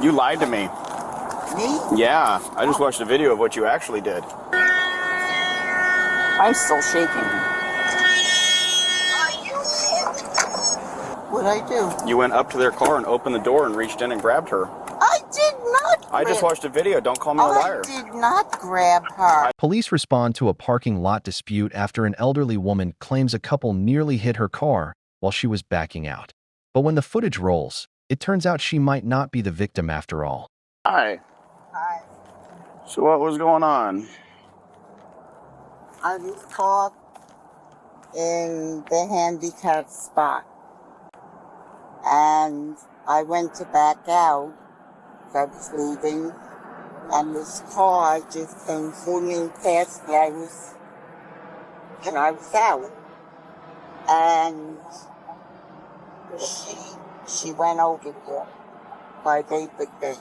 You lied to me. Me? Yeah, I just watched a video of what you actually did. I'm still shaking. What'd I do? You went up to their car and opened the door and reached in and grabbed her. I did not I just watched a video. Don't call me a liar. I did not grab her. Police respond to a parking lot dispute after an elderly woman claims a couple nearly hit her car while she was backing out. But when the footage rolls, it turns out she might not be the victim after all. Hi. Hi. So what was going on? I was caught in the handicapped spot. And I went to back out. I was leaving. And this car just came zooming past me. I was out. And she went over there by Baker.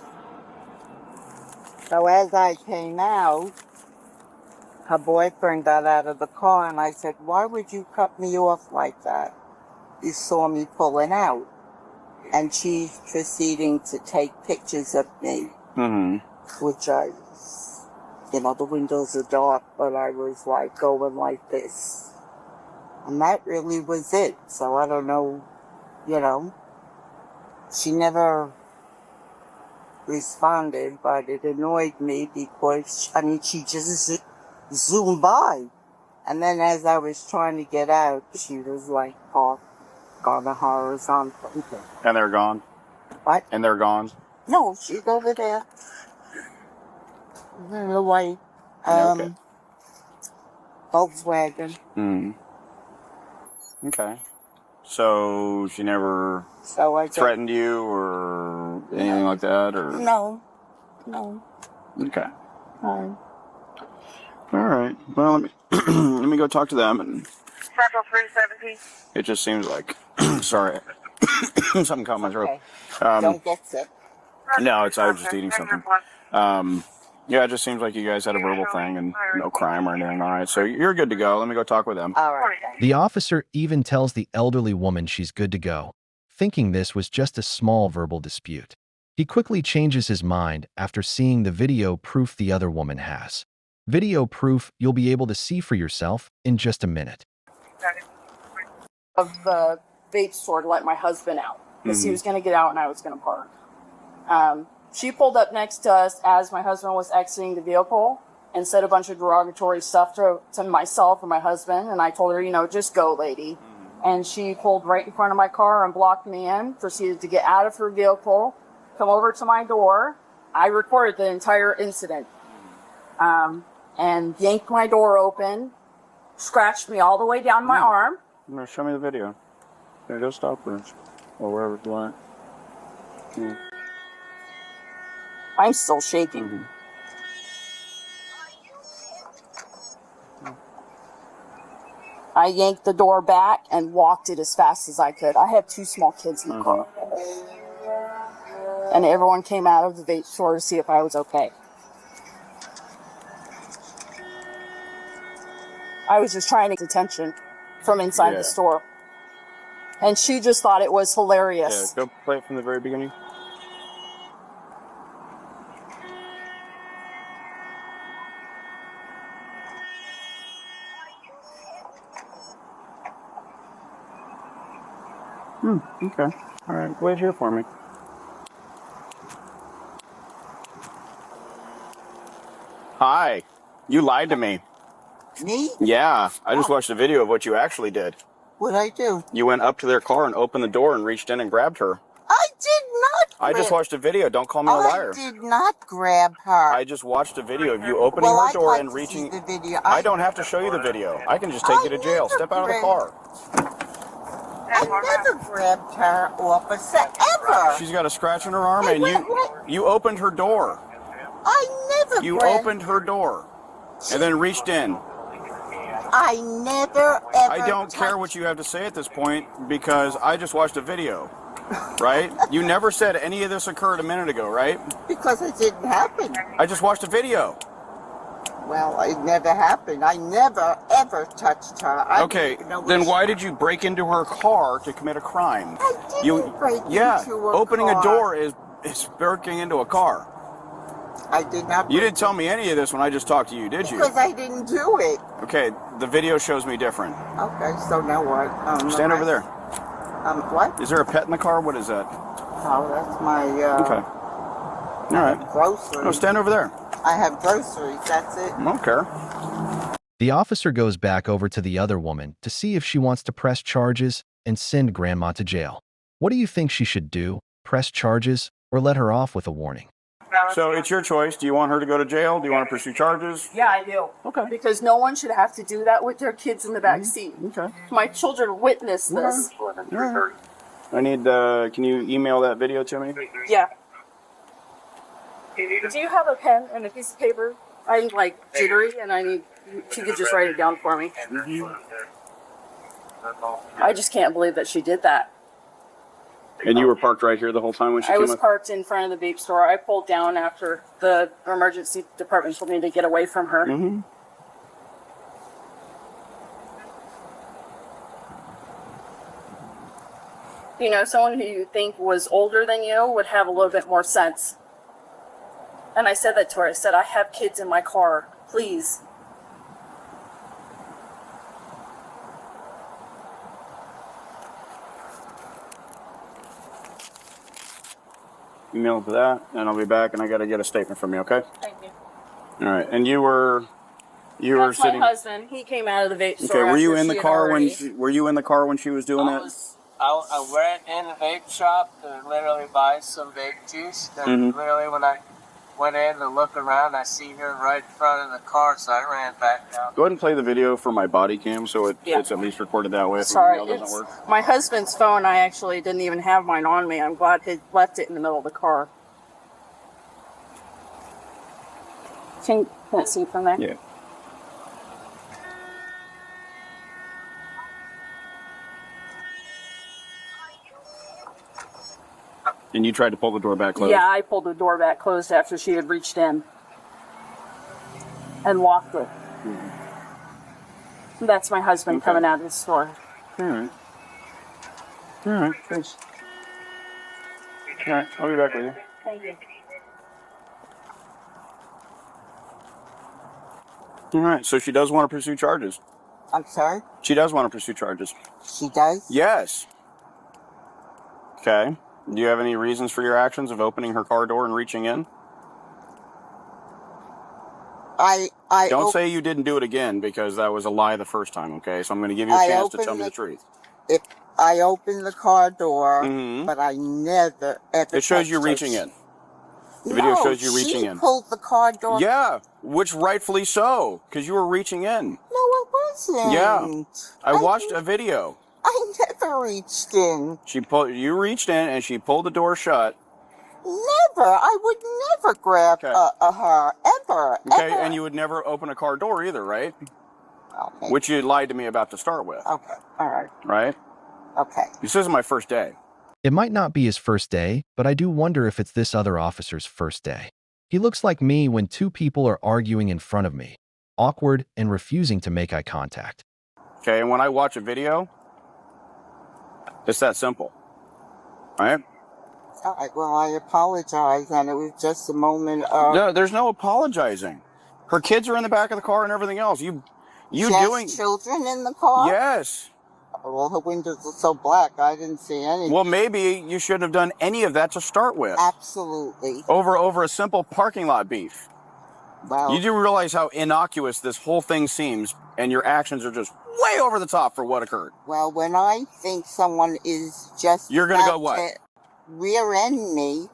So as I came out, her boyfriend got out of the car and I said, "Why would you cut me off like that? You saw me pulling out." And she's proceeding to take pictures of me, which I, the windows are dark, but I was like going like this. And that really was it. So I don't know, she never responded, but it annoyed me because, she just zoomed by. And then as I was trying to get out, she was like parked on the horizontal. And they're gone? What? And they're gone? No, she's over there. In the white Okay. Volkswagen. Okay. So she never So I threatened you or anything like that? Or No. Okay. No. All right. Well, let me let me go talk to them. And Central 317. it just seems like sorry, something caught my throat. Okay. Don't get sick. No, I was just eating something. Yeah, it just seems like you guys had a verbal thing and no crime or anything. All right, so you're good to go. Let me go talk with them. All right. The officer even tells the elderly woman she's good to go, thinking this was just a small verbal dispute. He quickly changes his mind after seeing the video proof the other woman has. Video proof you'll be able to see for yourself in just a minute. Of the vape store to let my husband out because he was going to get out and I was going to park. She pulled up next to us as my husband was exiting the vehicle and said a bunch of derogatory stuff to myself and my husband. And I told her, just go, lady. And she pulled right in front of my car and blocked me in, proceeded to get out of her vehicle, come over to my door. I recorded the entire incident. And yanked my door open, scratched me all the way down my arm. I'm gonna show me the video. Here, go stop or wherever you want. I'm still shaking. I yanked the door back and walked it as fast as I could. I had 2 small kids in the car. And everyone came out of the vape store to see if I was okay. I was just trying to get attention from inside the store. And she just thought it was hilarious. Yeah, go play it from the very beginning. Okay. All right, wait here for me. Hi. You lied to me. Me? Yeah, I just watched a video of what you actually did. What'd I do? You went up to their car and opened the door and reached in and grabbed her. I did not I just watched a video. Don't call me a liar. I did not grab her. I just watched a video of you opening her door and reaching. The video. I don't have to show you the video. I can just take you to jail. Step out of the car. I never grabbed her off a set ever. She's got a scratch on her arm, and you opened her door. I never. You opened her door, and then reached in. I never ever. I don't care what you have to say at this point because I just watched a video. Right? You never said any of this occurred a minute ago, right? Because it didn't happen. I just watched a video. Well, it never happened. I never, ever touched her. Okay, then why did you break into her car to commit a crime? I didn't break into her opening car. a door is is breaking into a car. I did not. You didn't tell me any of this when I just talked to you, did you? Because I didn't do it. Okay, the video shows me different. Okay, so now what? Stand over there. What? Is there a pet in the car? What is that? Oh, that's my, Okay. All right. groceries. No, stand over there. I have groceries, that's it. I don't care. The officer goes back over to the other woman to see if she wants to press charges and send Grandma to jail. What do you think she should do? Press charges or let her off with a warning? So it's your choice. Do you want her to go to jail? Do you want to pursue charges? Yeah, I do. Okay. Because no one should have to do that with their kids in the back seat. Okay. My children witnessed this. Right. I need, can you email that video to me? Yeah. Do you have a pen and a piece of paper? I'm like jittery and I need, if you could just write it down for me. I just can't believe that she did that. And you were parked right here the whole time when she I came was up? parked in front of the vape store. I pulled down after the emergency department told me to get away from her. Mm-hmm. You know, someone who you think was older than you would have a little bit more sense. And I said that to her. I said, I have kids in my car. Please. Email to that, and I'll be back, and I got to get a statement from you, okay? Thank you. All right. And you were That's sitting. my husband. He came out of the vape Okay. store. Were you after in the she had car already- Were you in the car when she was doing that? I went in the vape shop to literally buy some vape juice. And literally when I went in to look around, I seen her right in front of the car, so I ran back down. Go ahead and play the video for my body cam, so it's at least recorded that way. If Sorry, the email doesn't it's work. my husband's phone. I actually didn't even have mine on me. I'm glad he left it in the middle of the car. Can it see from there? Yeah. And you tried to pull the door back closed. Yeah, I pulled the door back closed after she had reached in and locked it. That's my husband coming out of the store. All right. All right. Thanks. All right. I'll be back with you. Thank you. All right. So she does want to pursue charges. I'm sorry? She does want to pursue charges. She does? Yes. Okay. Do you have any reasons for your actions of opening her car door and reaching in? I Don't say you didn't do it again, because that was a lie the first time, okay? So I'm going to give you a chance to tell me the truth. If I opened the car door, Mhm. but I never ever. It shows you touched her. reaching in. The video shows you reaching She in. pulled the car door. Yeah, which rightfully so, because you were reaching in. No, it wasn't. Yeah. I watched a video. I never reached in. You reached in and she pulled the door shut. Never. I would never grab Okay. her ever. Okay, ever. and you would never open a car door either, right? Okay. Which you lied to me about to start with, Okay. All right. right? Okay. This isn't my first day. It might not be his first day, but I do wonder if it's this other officer's first day. He looks like me when two people are arguing in front of me, awkward and refusing to make eye contact. Okay, and when I watch a video, it's that simple, right? All right. Well, I apologize, and it was just a moment of. No, there's no apologizing. Her kids are in the back of the car and everything else. You She has doing? children in the car? Yes. Well, her windows are so black, I didn't see any. Well, maybe you shouldn't have done any of that to start with. Absolutely. Over a simple parking lot beef. Well, You do realize how innocuous this whole thing seems, and your actions are just way over the top for what occurred. well, when I think someone is just You're gonna go about what? to rear end me,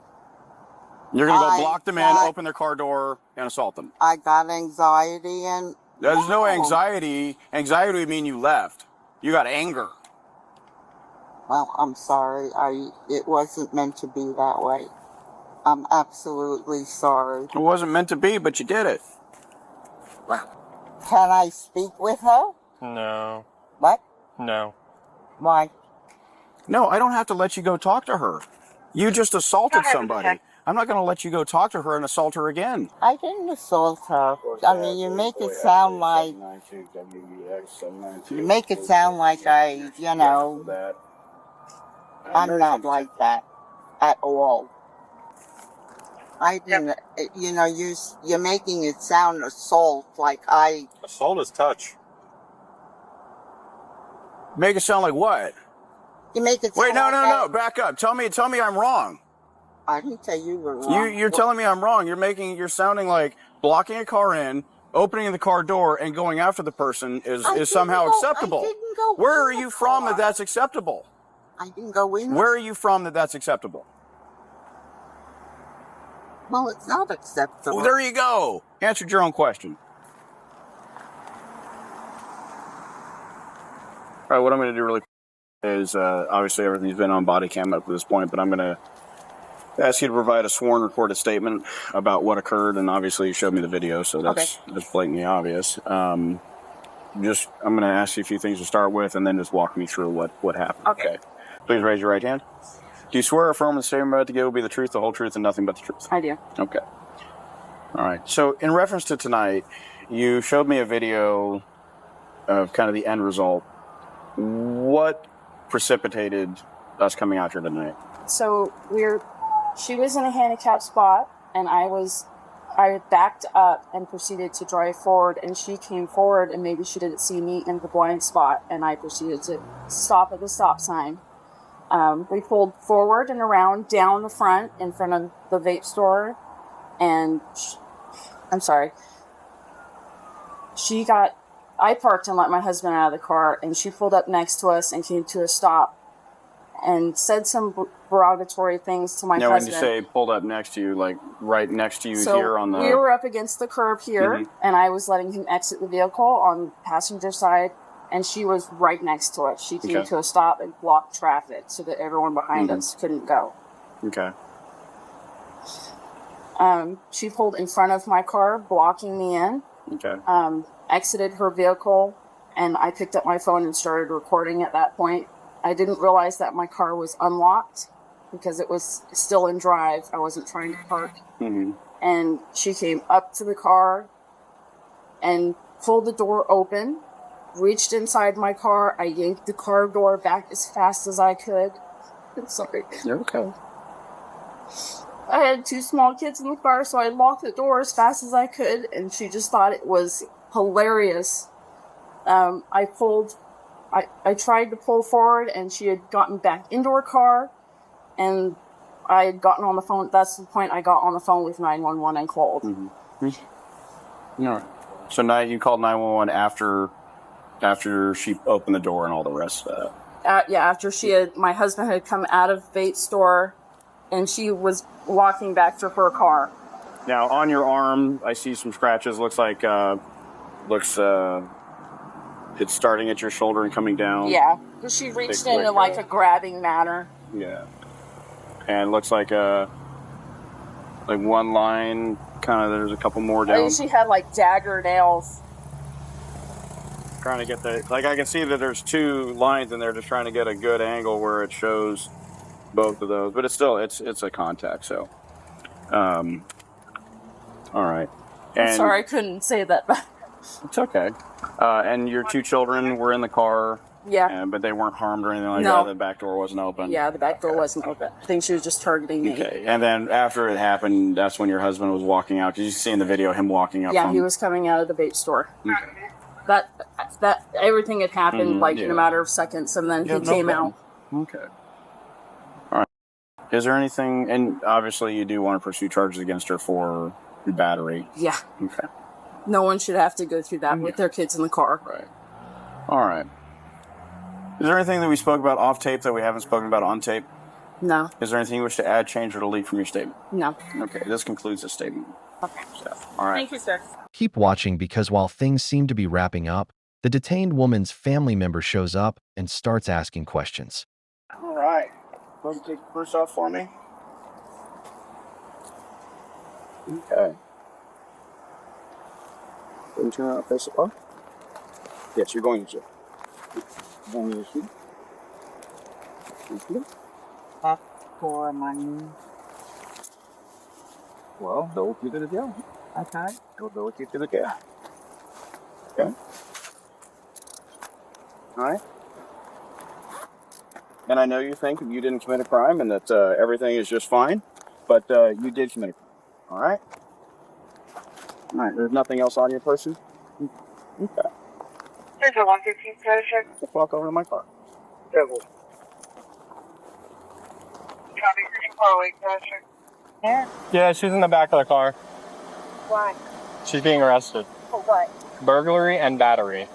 You're going to I go block them in, got- open their car door, and assault them. I got anxiety and. There's no No. anxiety. Anxiety would mean you left. You got anger. Well, I'm sorry. It wasn't meant to be that way. I'm absolutely sorry. It wasn't meant to be, but you did it. Can I speak with her? No. What? No. Why? No, I don't have to let you go talk to her. You just assaulted somebody. I'm not going to let you go talk to her and assault her again. I didn't assault her. I mean, you make it sound like I'm not like that at all. I didn't. You know, you're making it sound assault like I. Assault is touch. Make it sound like what? You make it. Wait, sound no, like no. Back up. Tell me I'm wrong. I didn't tell you were wrong. You're telling me I'm wrong. You're sounding like blocking a car in, opening the car door, and going after the person is somehow acceptable. I didn't go. Where are you from that that's acceptable? I didn't go in. Where are you from that that's acceptable? Well, it's not acceptable. Well, there you go. Answered your own question. All right, what I'm going to do really quick is obviously everything's been on body cam up to this point, but I'm going to ask you to provide a sworn recorded statement about what occurred, and obviously you showed me the video, so that's blatantly obvious. I'm going to ask you a few things to start with, and then just walk me through what happened. Okay. Please raise your right hand. Do you swear or affirm the statement about to give will be the truth, the whole truth, and nothing but the truth? I do. Okay. All right. So in reference to tonight, you showed me a video of kind of the end result. What precipitated us coming out here tonight? So she was in a handicapped spot, and I backed up and proceeded to drive forward, and she came forward, and maybe she didn't see me in the blind spot, and I proceeded to stop at the stop sign. We pulled forward and around down the front in front of the vape store, and I parked and let my husband out of the car, and she pulled up next to us and came to a stop and said some derogatory things to my husband. When you say pulled up next to you, like right next to you here on the... we were up against the curb here, and I was letting him exit the vehicle on the passenger side, and she was right next to it. She came to a stop and blocked traffic so that everyone behind us couldn't go. Okay. She pulled in front of my car, blocking me in. Okay. Exited her vehicle, and I picked up my phone and started recording at that point. I didn't realize that my car was unlocked because it was still in drive. I wasn't trying to park. And she came up to the car and pulled the door open, reached inside my car. I yanked the car door back as fast as I could. I'm sorry. You're okay. I had two small kids in the car, so I locked the door as fast as I could, and she just thought it was hilarious. I tried to pull forward, and she had gotten back into her car, and I had gotten on the phone. That's the point I got on the phone with 911 and called. All right. So now you called 911 after she opened the door and all the rest of that. After my husband had come out of the vape store, and she was walking back to her car. Now on your arm, I see some scratches. Looks like it's starting at your shoulder and coming down. Yeah, because she reached into like a grabbing manner. Yeah, and looks like one line. Kind of, there's a couple more down. She had like dagger nails. Trying to get I can see that there's two lines in there, just trying to get a good angle where it shows both of those. But it's still, it's a contact. So, all right. And I'm sorry, I couldn't say that. It's okay. And your two children were in the car. Yeah. But they weren't harmed or anything like that? The back door wasn't open? Yeah, the back door wasn't open. I think she was just targeting me. Okay. And then after it happened, that's when your husband was walking out. Because you see in the video him walking up. Yeah, he was coming out of the vape store. Okay. That everything had happened in a matter of seconds, and then he came out. Okay. All right. Is there anything, and obviously you do want to pursue charges against her for battery? Yeah. Okay. No one should have to go through that with their kids in the car. Right. All right. Is there anything that we spoke about off tape that we haven't spoken about on tape? No. Is there anything you wish to add, change, or delete from your statement? No. Okay, this concludes the statement. Okay. So, all right. Thank you, sir. Keep watching because while things seem to be wrapping up, the detained woman's family member shows up and starts asking questions. All right. Go ahead and take the purse off for me. Okay. Going to face it off? Yes, you're going to. Going to shoot. That's for money. Well, go with you to the jail. Okay. Go with you to the jail. Okay. All right. And I know you think you didn't commit a crime and that everything is just fine, but you did commit a crime. All right. All right. There's nothing else on your person. Okay. Here's a 115 station. Let's walk over to my car. Copy, here's 408 station. Yeah. Yeah, she's in the back of the car. Why? She's being arrested. For what? Burglary and battery.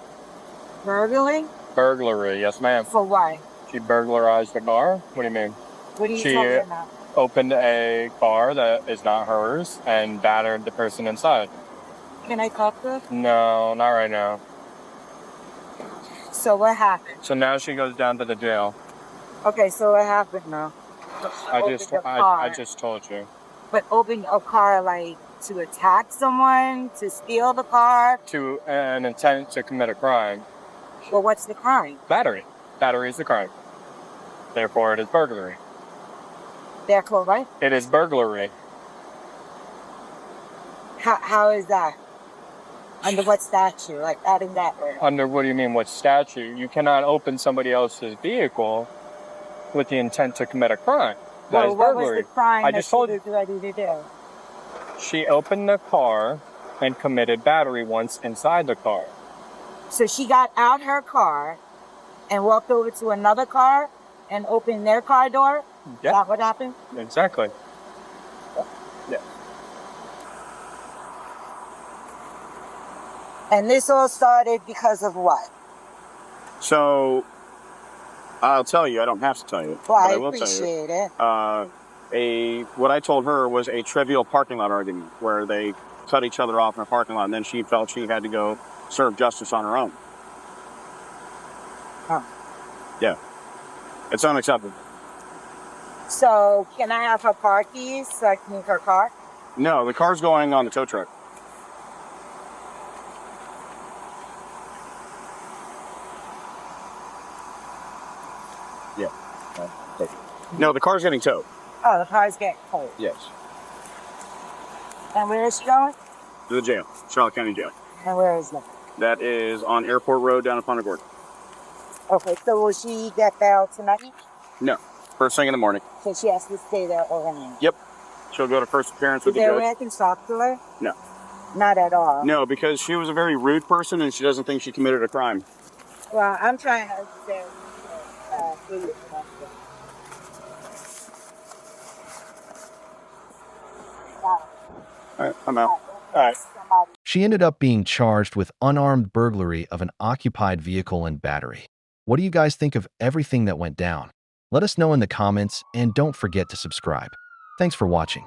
Burglary? Burglary, yes ma'am. For why? She burglarized the car? What do you mean? What are you She talking about? opened a car that is not hers and battered the person inside. Can I talk to her? No, not right now. So what happened? So now she goes down to the jail. Okay, so what happened now? I Opened just a car. I just told you. But open a car like to attack someone, to steal the car? To an intent to commit a crime. Well, what's the crime? Battery. Battery is the crime. Therefore, it is burglary. Therefore, right? It is burglary. How is that? Under what statute? Like adding that word? Under what do you mean, what statute? You cannot open somebody else's vehicle with the intent to commit a crime. That Well, is what was burglary. the crime I that just she told was ready to do? She opened the car and committed battery once inside the car. So she got out her car and walked over to another car and opened their car door? Is Yeah, that what happened? exactly. Yeah. And this all started because of what? So, I'll tell you. I don't have to tell you. Well, but I will tell you. appreciate it. What I told her was a trivial parking lot argument where they cut each other off in a parking lot, and then she felt she had to go serve justice on her own. Huh. Yeah. It's unacceptable. So can I have her car keys so I can use her car? No, the car's going on the tow truck. Yeah. No, the car's getting towed. Oh, the car's getting cold. Yes. And where is she going? To the jail. Charlotte County Jail. And where is that? That is on Airport Road down in Punta Gorda. Okay, so will she get bail tonight? No. First thing in the morning. So she has to stay there overnight. Yep. She'll go to first appearance with Is the there a way judge. I can talk to her? No. Not at all. No, because she was a very rude person and she doesn't think she committed a crime. Well, I'm trying to understand. Please. All right, I'm out. All right. She ended up being charged with unarmed burglary of an occupied vehicle and battery. What do you guys think of everything that went down? Let us know in the comments and don't forget to subscribe. Thanks for watching.